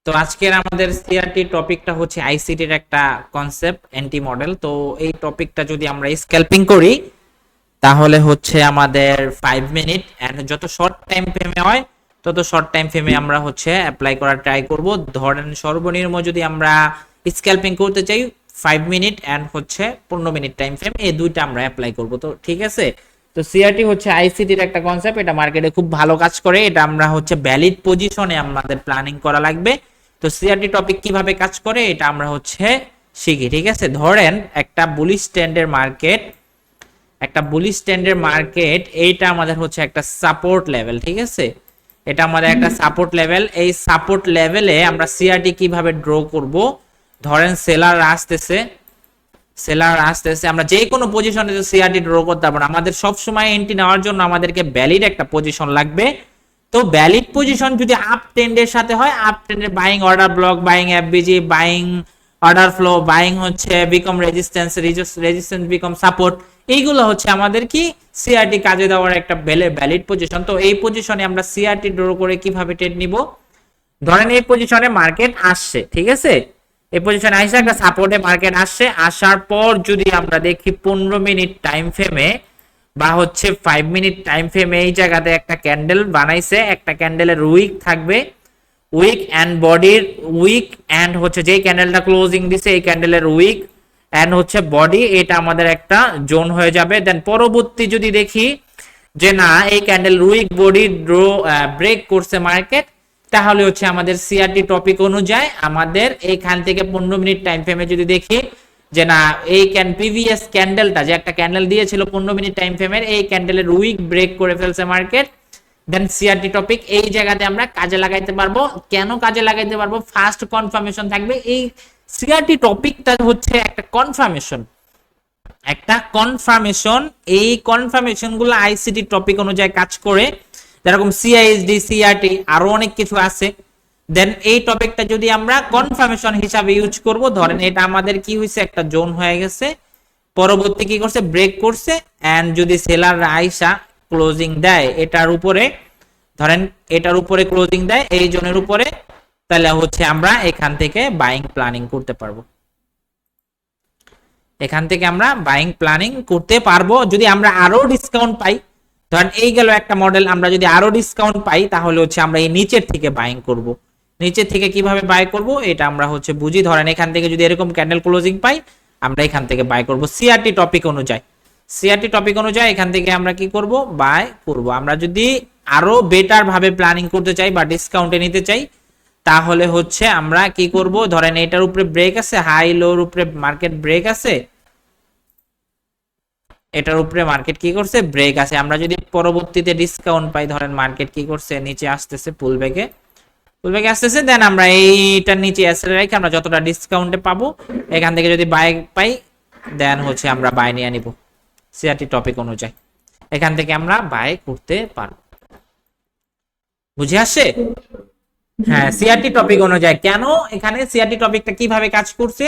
তো আজকের আমাদের সিআরটি টপিকটা হচ্ছে আইসিটির একটা কনসেপ্ট এন্টি মডেল। তো এই টপিকটা যদি আমরা স্ক্যাল্পিং করি তাহলে হচ্ছে আমাদের 5 মিনিট এন্ড যত শর্ট টাইম ফ্রেমে হয় তত শর্ট টাইম ফ্রেমে আমরা হচ্ছে অ্যাপ্লাই করার ট্রাই করব। ধরেন সর্বনিম্ন যদি আমরা স্ক্যাল্পিং করতে চাই 5 মিনিট এন্ড হচ্ছে 15 মিনিট টাইম ফ্রেম, এই দুইটা আমরা অ্যাপ্লাই করব। তো ঠিক আছে, তো সিআরটি হচ্ছে আইসিটির একটা কনসেপ্ট, এটা মার্কেটে খুব ভালো কাজ করে। এটা আমরা হচ্ছে ভ্যালিড পজিশনে আমাদের প্ল্যানিং করা লাগবে। তো সিআরটি টপিক কিভাবে কাজ করে এটা আমরা হচ্ছে শিখি। ঠিক আছে, ধরেন একটা বুলিশ ট্রেন্ডের মার্কেট, এইটা আমাদের হচ্ছে একটা সাপোর্ট লেভেল। ঠিক আছে, এটা আমাদের একটা সাপোর্ট লেভেল। এই সাপোর্ট লেভেলে আমরা সিআরটি কিভাবে ড্র করব? ধরেন সেলার আসতেছে আমরা যে কোনো পজিশনে সিআরটি ড্র করতে পারবো না। আমাদের সব সময় এন্ট্রি নেওয়ার জন্য আমাদেরকে ভ্যালিড একটা পজিশন লাগবে। তো ভ্যালিড পজিশন যদি আপ ট্রেন্ডের সাথে হয়, আপ ট্রেন্ডের buying order block, buying FVG, buying order flow, buying হচ্ছে বিকম রেজিস্ট্যান্স বিকম সাপোর্ট, এইগুলো হচ্ছে আমাদের কি সিআরটি কাজে দেওয়ার একটা ভ্যালিড পজিশন। তো এই পজিশনে আমরা সিআরটি ড্র করে কিভাবে ট্রেড নিব? ধরেন এই পজিশনে মার্কেট আসছে, ঠিক আছে, এই পজিশনে আসছে একটা সাপোর্টে মার্কেট আসছে। আসার পর যদি আমরা দেখি 15 মিনিট টাইম ফ্রেমে বা হচ্ছে 5 মিনিট টাইম ফ্রেমে এই জায়গাতে একটা ক্যান্ডেল বানাইছে, একটা ক্যান্ডেলের উইক থাকবে, উইক এন্ড বডির উইক এন্ড হচ্ছে যেই ক্যান্ডেলটা ক্লোজিং দিছে এই ক্যান্ডেলের উইক এন্ড হচ্ছে বডি, এটা আমাদের একটা জোন হয়ে যাবে। দেন পরবর্তী যদি দেখি যে না এই ক্যান্ডেল উইক বডি ব্রেক করছে মার্কেট, তাহলে হচ্ছে আমাদের সিআরটি টপিক অনুযায়ী আমাদের এইখান থেকে 15 মিনিট টাইম ফ্রেমে যদি দেখি যে না এই প্রিভিয়াস ক্যান্ডেলটা যে একটা ক্যান্ডেল দিয়েছিল 15 মিনিট টাইম ফ্রেমের, এই ক্যান্ডেলের উইক ব্রেক করে ফেলছে মার্কেট, দেন সিআরটি টপিক এই জায়গাতে আমরা কাজে লাগাইতে পারবো। কেন কাজে লাগাইতে পারবো? ফার্স্ট কনফার্মেশন থাকবে। এই সিআরটি টপিকটা হচ্ছে একটা কনফার্মেশন, এই কনফার্মেশন গুলো আইসিটি টপিক অনুযায়ী কাজ করে, যেরকম সিআইএসডি, সিআরটি, আরো অনেক কিছু আছে। দেন এই টপিকটা যদি আমরা কনফার্মেশন হিসাবে ইউজ করব, ধরেন এটা আমাদের কি হয়েছে, একটা জোন হয়ে গেছে, পরবর্তী কি করছে, ব্রেক করছে এন্ড যদি সেলার আইসা ক্লোজিং দেয় এটার উপরে, ধরেন এটার উপরে ক্লোজিং দেয় এই জোনের উপরে, তাহলে হচ্ছে আমরা এখান থেকে বাইং প্ল্যানিং করতে পারবো। এখান থেকে আমরা বাইং প্ল্যানিং করতে পারবো যদি আমরা আরো ডিসকাউন্ট পাই। ধরেন এই গেল একটা মডেল, আমরা যদি আরো ডিসকাউন্ট পাই তাহলে হচ্ছে আমরা এই নিচের থেকে বাইং করব। নিচের থেকে কিভাবে বাই করব এটা আমরা হচ্ছে বুঝি। ধরেন এখান থেকে যদি এরকম ক্যান্ডেল ক্লোজিং পাই আমরা এখান থেকে বাই করব সিআরটি টপিক অনুযায়ী। এখান থেকে আমরা কি করব, বাই করব। আমরা যদি আরো বেটার ভাবে প্ল্যানিং করতে চাই বা ডিসকাউন্টে নিতে চাই তাহলে হচ্ছে আমরা কি করব, ধরেন এটার উপরে ব্রেক আছে, হাই লোর উপরে মার্কেট ব্রেক আছে, এটার উপরে মার্কেট কি করছে, ব্রেক আছে। আমরা যদি পরবর্তীতে ডিসকাউন্ট পাই, ধরেন মার্কেট কি করছে, নিচে আসতেছে, পুলব্যাকে আসতেছে, দেন আমরা এইটার নিচে এসে রেখে আমরা যতটা ডিসকাউন্টে পাবো এখান থেকে যদি বাই পাই দেন হচ্ছে আমরা বাই নিয়ে নিব সিআরটি টপিক অনুযায়ী। এখান থেকে আমরা বাই করতে পারবো। বুঝে আসছে? হ্যাঁ, সিআরটি টপিক অনুযায়ী। কেন এখানে সিআরটি টপিকটা কিভাবে কাজ করছে?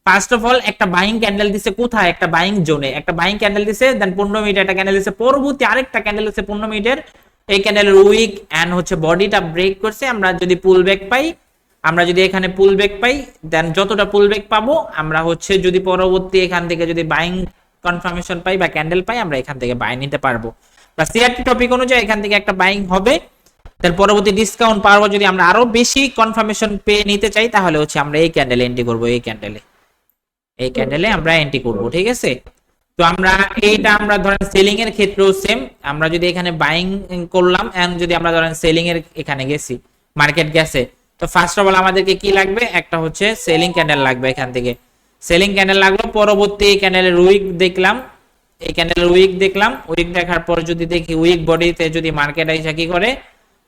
ফার্স্ট অফ অল একটা বাইং ক্যান্ডেল দিছে, কোথায়, একটা বাইং জোনে একটা বাইং ক্যান্ডেল দিছে, দেন 15 মিনিট একটা ক্যান্ডেল দিছে, পরবর্তী আরেকটা ক্যান্ডেল দিছে 15 মিনিটের, এই ক্যান্ডেলের উইক এন্ড হচ্ছে বডিটা ব্রেক করছে। আমরা যদি পুল ব্যাক পাই, এখানে পুল ব্যাক পাই, দেন যতটা পুল ব্যাক পাবো আমরা হচ্ছে যদি পরবর্তী এখান থেকে যদি বাইং কনফার্মেশন পাই বা ক্যান্ডেল পাই আমরা এখান থেকে বাই নিতে পারবো। বা সিআরটি টপিক অনুযায়ী এখান থেকে একটা বাইং হবে, তার পরবর্তী ডিসকাউন্ট পাওয়ার পর যদি আমরা আরো বেশি কনফার্মেশন পেয়ে নিতে চাই তাহলে হচ্ছে আমরা এই ক্যান্ডেলে এন্ট্রি করব, এই ক্যান্ডেলে আমরা এন্ট্রি করব। ঠিক আছে, তো আমরা আমরা ধরেন সেলিং এর ক্ষেত্রেও সেম। আমরা যদি এখানে বাইং করলাম এন্ড যদি আমরা ধরেন সেলিং এর এখানে গেছি, মার্কেট গেছে, তো ফার্স্ট অফ অল আমাদেরকে কি লাগবে, একটা হচ্ছে সেলিং ক্যান্ডেল লাগবে। এখান থেকে সেলিং ক্যান্ডেল লাগলো, পরবর্তী এই ক্যান্ডেলের উইক দেখলাম, উইক দেখার পর যদি দেখি উইক বডিতে যদি মার্কেট আইসা কি করে,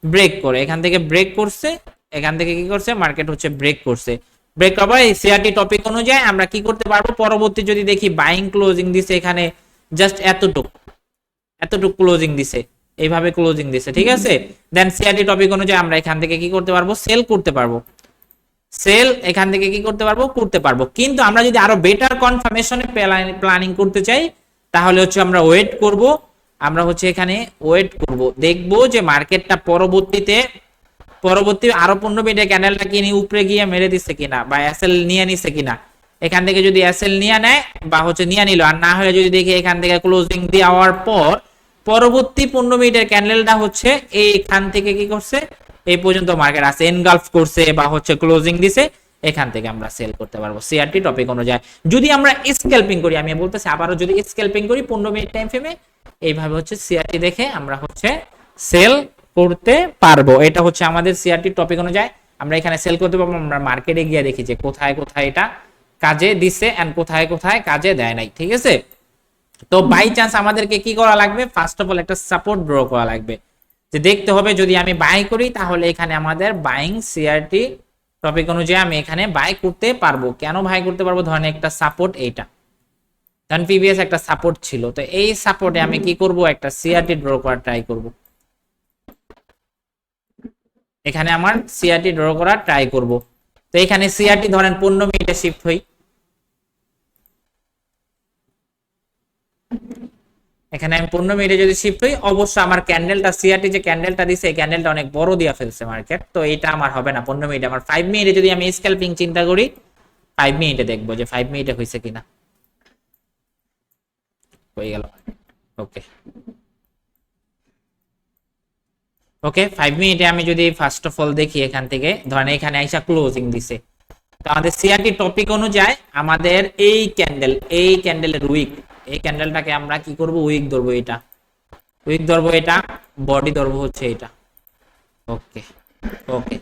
ব্রেক করে, এখান থেকে ব্রেক করছে, এখান থেকে কি করছে, মার্কেট হচ্ছে ব্রেক করছে। ব্রেক করার এই সিআরটি টপিক অনুযায়ী আমরা কি করতে পারবো, পরবর্তী যদি দেখি বাইং ক্লোজিং দিছে এখানে জাস্ট এতটুক ক্লোজিং দিছে, এইভাবে ক্লোজিং দিছে, ঠিক আছে, দেন সিআরটি টপিক অনুযায়ী আমরা এখান থেকে কি করতে পারবো, সেল করতে পারবো। এখান থেকে কি করতে পারবো। কিন্তু আমরা যদি আরো বেটার কনফার্মেশনে প্ল্যানিং করতে চাই তাহলে হচ্ছে আমরা ওয়েট করব, দেখবো যে মার্কেটটা পরবর্তীতে পরবর্তী আরো 15 মিনিটে ক্যান্ডেলটা কি উপরে গিয়ে মেরে দিচ্ছে কিনা বা এসএল নিয়ে নিচ্ছে কিনা। এখান থেকে যদি এসএল নিয়ে নেয় বা হচ্ছে নিয়ে নিল, আর না হলে যদি দেখি এখান থেকে ক্লোজিং দেওয়ার পর পরবর্তী 15 মিনিটের ক্যান্ডেলটা হচ্ছে এইখান থেকে কি করছে, এই পর্যন্ত মার্কেট আছে এনগালফ করছে বা হচ্ছে ক্লোজিং দিছে, এখান থেকে আমরা সেল করতে পারবো সিআরটি টপিক অনুযায়ী। যদি আমরা স্ক্যালপিং করি, আমি বলতেছি আবারও, যদি স্ক্যালপিং করি 15 মিনিট টাইম ফ্রেমে, এইভাবে হচ্ছে সিআরটি দেখে আমরা হচ্ছে সেল করতে পারবো। এটা হচ্ছে আমাদের সিআরটি টপিক অনুযায়ী আমরা এখানে সেল করতে পারবো। আমরা মার্কেটে গিয়ে দেখি যে কোথায় কোথায় এটা কাজে দিছে এন্ড কোথায় কোথায় কাজে দেয় নাই, ঠিক আছে। তো বাই চান্স আমাদেরকে কি করা লাগবে, ফার্স্ট অফ অল একটা সাপোর্ট ড্র করা লাগবে, যে দেখতে হবে যদি আমি বাই করি তাহলে এখানে আমাদের বাইং সিআরটি টপিক অনুযায়ী আমি এখানে বাই করতে পারবো। কেন বাই করতে পারবো, ধরেন একটা সাপোর্ট, এইটা ধরেন প্রিভিয়াস একটা সাপোর্ট ছিল, তো এই সাপোর্টে আমি কি করব, একটা সিআরটি ড্র করার ট্রাই করব। এখানে আমার সিআরটি ড্র করার ট্রাই করব। তো এখানে সিআরটি ধরেন 15 মিনিটে শিফট হই, এখানে আমি 15 মিনিটে যদি শিফট হই, অবশ্যই আমার ক্যান্ডেলটা সিআরটি যে ক্যান্ডেলটা দিছে এই ক্যান্ডেলটা অনেক বড় দিয়া ফেলছে মার্কেট, তো এটা আমার হবে না 15 মিনিটে। আমার 5 মিনিটে যদি আমি স্ক্যালপিং চিন্তা করি, 5 মিনিটে দেখবো যে 5 মিনিটে হয়েছে কিনা, হয়ে গেল। ওকে ওকে 5 মিনিটে আমি যদি ফার্স্ট অফ অল দেখি, এখান থেকে ধরেন এখানে আইসা ক্লোজিং দিছে, তো আমাদের সিআরটি টপিক অনুযায়ী আমাদের এই ক্যান্ডেলের উইক, এই ক্যান্ডেলটাকে আমরা কি করব, উইক ধরবো, এটা উইক ধরবো, এটা বডি ধরবো হচ্ছে এটা। ওকে ওকে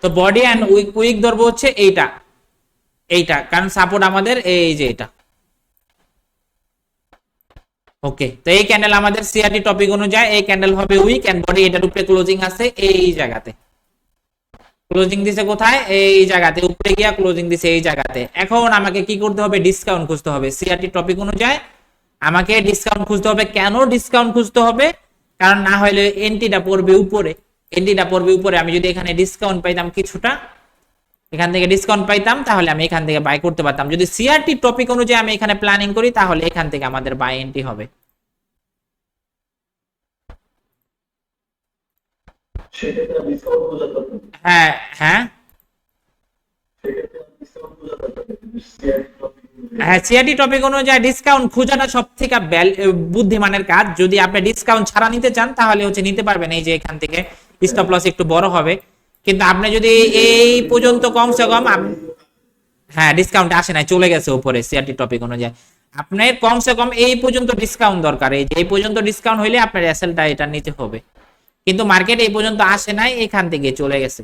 তো বডি এন্ড উইক ধরবো হচ্ছে এইটা কারণ সাপোর্ট আমাদের এই যে এটা। ওকে তো এই ক্যান্ডেল আমাদের সিআরটি টপিক অনুযায়ী এই ক্যান্ডেল হবে উইক এন্ড বডি এটার উপরে ক্লোজিং আছে এই জায়গাতে, ক্লোজিং দিছে কোথায়, এই জায়গাতে উপরে গিয়া ক্লোজিং দিছে এই জায়গাতে। এখন আমাকে কি করতে হবে, ডিসকাউন্ট খুঁজতে হবে সিআরটি টপিক অনুযায়ী, আমাকে ডিসকাউন্ট খুঁজতে হবে। কেন ডিসকাউন্ট খুঁজতে হবে, কারণ না হলে এন্ট্রিটা পড়বে উপরে, এন্ট্রিটা পড়বে উপরে। আমি যদি এখানে ডিসকাউন্ট পাইতাম কিছুটা, এখান থেকে ডিসকাউন্ট পাইতাম, তাহলে আমি এখান থেকে বাই করতে পারতাম। যদি সিআরটি টপিক অনুযায়ী আমি এখানে প্ল্যানিং করি, তাহলে এখান থেকে আমাদের বাই এন্ট্রি হবে। হ্যাঁ হ্যাঁ হ্যাঁ সিআরটি টপিক অনুযায়ী ডিসকাউন্ট খোঁজাটা সব থেকে বুদ্ধিমানের কাজ। যদি আপনি ডিসকাউন্ট ছাড়া নিতে চান তাহলে হচ্ছে নিতে পারবেন, এই যে এখান থেকে স্টপ লস একটু বড় হবে। কিন্তু আপনি যদি এই পর্যন্ত কমসে কম, হ্যাঁ ডিসকাউন্ট আসে নাই, চলে গেছে উপরে সিআরটি টপিক অনুযায়ী, আপনার কমসে কম এই পর্যন্ত ডিসকাউন্ট দরকার। এই যে এই পর্যন্ত ডিসকাউন্ট হইলে আপনার এসএলটা এটা নিতে হবে, কিন্তু মার্কেট এই পর্যন্ত আসে নাই, এখান থেকে চলে গেছে,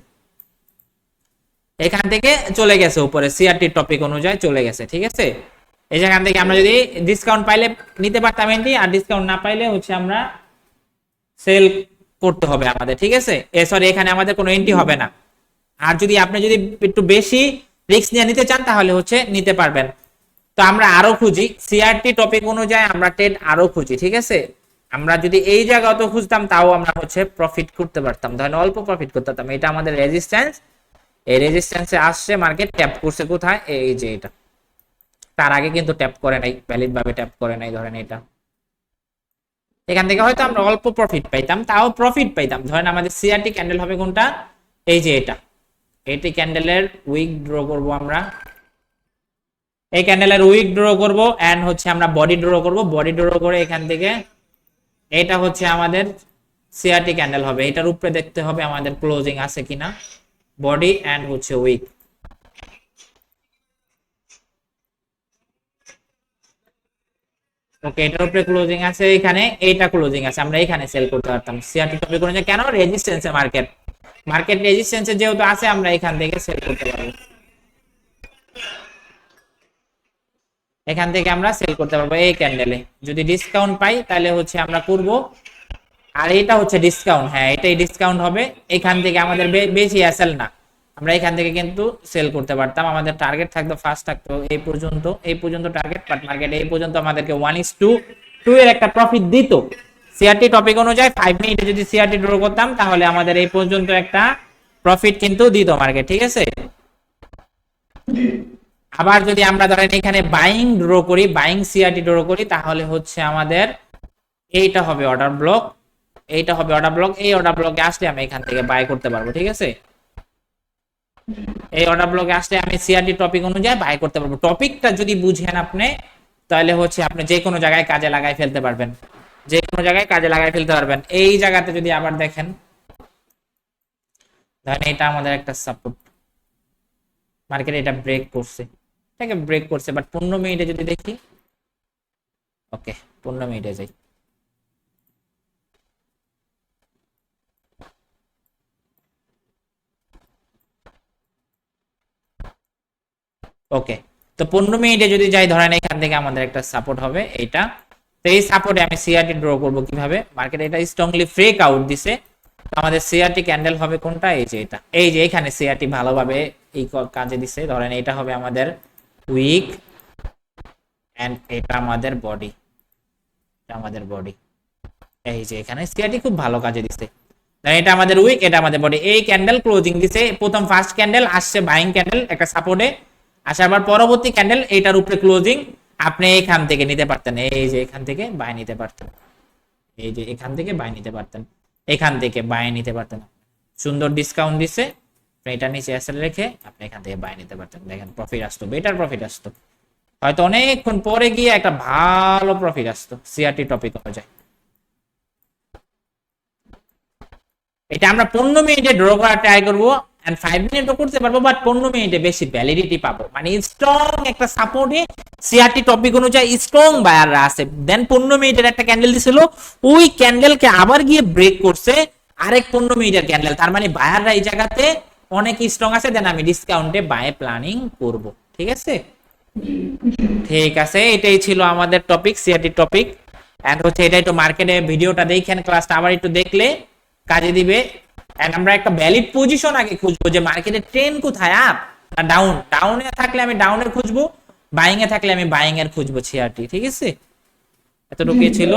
এখান থেকে চলে গেছে উপরে সিআরটি টপিক অনুযায়ী চলে গেছে, ঠিক আছে। এই যেখান থেকে আমরা যদি ডিসকাউন্ট পাইলে নিতে পারতাম এন্ট্রি, আর ডিসকাউন্ট না পাইলে হচ্ছে আমরা সেল করতে হবে আমাদের, ঠিক আছে। সরি এখানে আমাদের কোনো এন্ট্রি হবে না। আর যদি আপনি যদি একটু বেশি রিস্ক নিয়ে নিতে চান তাহলে হচ্ছে নিতে পারবেন। তো আমরা আরো খুঁজি সিআরটি টপিক অনুযায়ী, আমরা ট্রেড আরো খুঁজি, ঠিক আছে। আমরা যদি এই জায়গায় তো খুঁজতাম তাও আমরা হচ্ছে প্রফিট করতে পারতাম, ধরেন অল্প প্রফিট করতে পারতাম। এটা আমাদের রেজিস্ট্যান্স, এই রেজিস্ট্যান্সে আসছে, মার্কেট ট্যাপ করছে কোথায়, এই যে এটা, তার আগে কিন্তু ট্যাপ করে নাই, ভ্যালিড ভাবে ট্যাপ করে নাই, ধরেন এটা। এখান থেকে হয়তো আমরা অল্প প্রফিট পাইতাম, তাও প্রফিট পাইতাম। ধরেন আমাদের সিআরটি ক্যান্ডেল হবে কোনটা, এই যে এটা, এটি ক্যান্ডেলের উইক ড্র করব আমরা, এই ক্যান্ডেলের উইক ড্র করব এন্ড হচ্ছে আমরা বডি ড্র করব। বডি ড্র করে এখান থেকে এটা হচ্ছে আমাদের সিআরটি ক্যান্ডেল হবে, এটার উপরে দেখতে হবে আমাদের ক্লোজিং আছে কিনা, বডি এন্ড হচ্ছে উইক। ওকে এটার উপরে ক্লোজিং আছে, এখানে এইটা ক্লোজিং আছে, আমরা এখানে সেল করতে পারতাম সিআরটি টপিক অনুযায়ী। কেন, রেজিস্ট্যান্সে মার্কেট রেজিস্ট্যান্সে যেহেতু আছে, আমরা এখান থেকে সেল করতে পারবো, এখান থেকে আমরা সেল করতে পারবো এই ক্যান্ডেলে। যদি ডিসকাউন্ট পাই তাহলে হচ্ছে আমরা করব, আর এটা হচ্ছে ডিসকাউন্ট, হ্যাঁ এটাই ডিসকাউন্ট হবে। এখান থেকে আমাদের বেশি অ্যাসেল না, আমরা এখান থেকে কিন্তু সেল করতে পারতাম। আমাদের টার্গেট থাকতো, ফার্স্ট থাকতো এই পর্যন্ত টার্গেট, বাট মার্কেট এই পর্যন্ত আমাদেরকে 1:2 এর একটা প্রফিট দিত। সিআরটি টপিক অনুযায়ী 5 মিনিটে যদি সিআরটি ড্র করতাম তাহলে আমাদের এই পর্যন্ত একটা প্রফিট কিন্তু দিত মার্কেট, ঠিক আছে। আবার যদি আমরা ধরেন এখানে বাইং ড্র করি, বাইং সিআরটি ড্র করি, তাহলে হচ্ছে আমাদের এইটা হবে অর্ডার ব্লক, এইটা হবে অর্ডার ব্লক, এই অর্ডার ব্লকে আসলে আমি এখান থেকে বাই করতে পারবো, ঠিক আছে। এই অর্ডার ব্লকে আসলে আমি সিআরটি টপিক অনুযায়ী বাই করতে পারবো। টপিকটা যদি বুঝেন আপনি, তাহলে হচ্ছে আপনি যে কোনো জায়গায় কাজে লাগাই ফেলতে পারবেন, যে কোনো জায়গায় কাজে লাগাই ফেলতে পারবেন। এই জায়গাতে যদি আবার দেখেন, ধরেন এটা আমাদের একটা সাপোর্ট, মার্কেট এটা ব্রেক করছে, এটাকে ব্রেক করছে, বাট 15 মিনিটে যদি দেখি, ওকে 15 মিনিটে যাই, ওকে। তো 15 মিনিটে যদি যাই, ধরেন এখান থেকে আমাদের একটা সাপোর্ট হবে এইটা। তো এই সাপোর্টে আমি সিআরটি ড্র করব কিভাবে, মার্কেট এটা স্ট্রংলি ব্রেক আউট দিছে, তো আমাদের সিআরটি ক্যান্ডেল হবে কোনটা, এই যে এটা, এই যে এখানে সিআরটি ভালোভাবে এই কাজে দিছে। ধরেন এটা হবে আমাদের উইক এন্ড এটা আমাদের বডি, এটা আমাদের বডি, এই যে এখানে সিআরটি খুব ভালো কাজে দিছে। এটা আমাদের উইক, এটা আমাদের বডি, এই ক্যান্ডেল ক্লোজিং দিছে, প্রথম ফার্স্ট ক্যান্ডেল আসছে বাইং ক্যান্ডেল একটা সাপোর্টে, আসার পর পরবর্তী ক্যান্ডেল এটার উপরে ক্লোজিং, আপনি এখান থেকে নিতে পারতেন, এই যে এখান থেকে বাই নিতে পারতেন, এই যে এখান থেকে বাই নিতে পারতেন, এখান থেকে বাই নিতে পারতেন, সুন্দর ডিসকাউন্ট দিছে, এটা নিচে এসে রেখে আপনি এখান থেকে বাই নিতে পারতেন। দেখেন প্রফিট আসতো, বেটার প্রফিট আসতো, হয়তো অনেকক্ষণ পরে গিয়ে একটা ভালো প্রফিট আসতো সিআরটি টপিক অনুযায়ী। এটা আমরা 15 মিনিটে ড্র করা ট্রাই করবো, এন্ড 5 মিনিটও করতে পারবো, বাট 15 মিনিটে বেশি ভ্যালিডিটি পাবো, মানে স্ট্রং একটা সাপোর্টে সিআরটি টপিক অনুযায়ী স্ট্রং বায়াররা আছে। দেন 15 মিনিটের একটা ক্যান্ডেল দিছিল, ওই ক্যান্ডেলকে আবার গিয়ে ব্রেক করছে আরেক 15 মিনিটের ক্যান্ডেল, তার মানে বায়াররা এই জায়গাতে অনেক স্ট্রং আছে। দেন আমি ডিসকাউন্টে বাই প্ল্যানিং করব, ঠিক আছে। ঠিক আছে, এটাই ছিল আমাদের টপিক, সিআরটি টপিক। এন্ড হচ্ছে এটাই তো মার্কেটে ভিডিওটা দেখেন, ক্লাসটা আবার একটু দেখলে কাজে দিবে। এন্ড আমরা একটা ভ্যালিড পজিশন আগে খুঁজবো, যে মার্কেটের ট্রেন্ড কোথায়, আপ না ডাউন, ডাউনে থাকলে আমি ডাউনের খুঁজবো, বাইং এ থাকলে আমি বাইং এর খুঁজবো সিআরটি, ঠিক আছে। এতটুকু ছিল।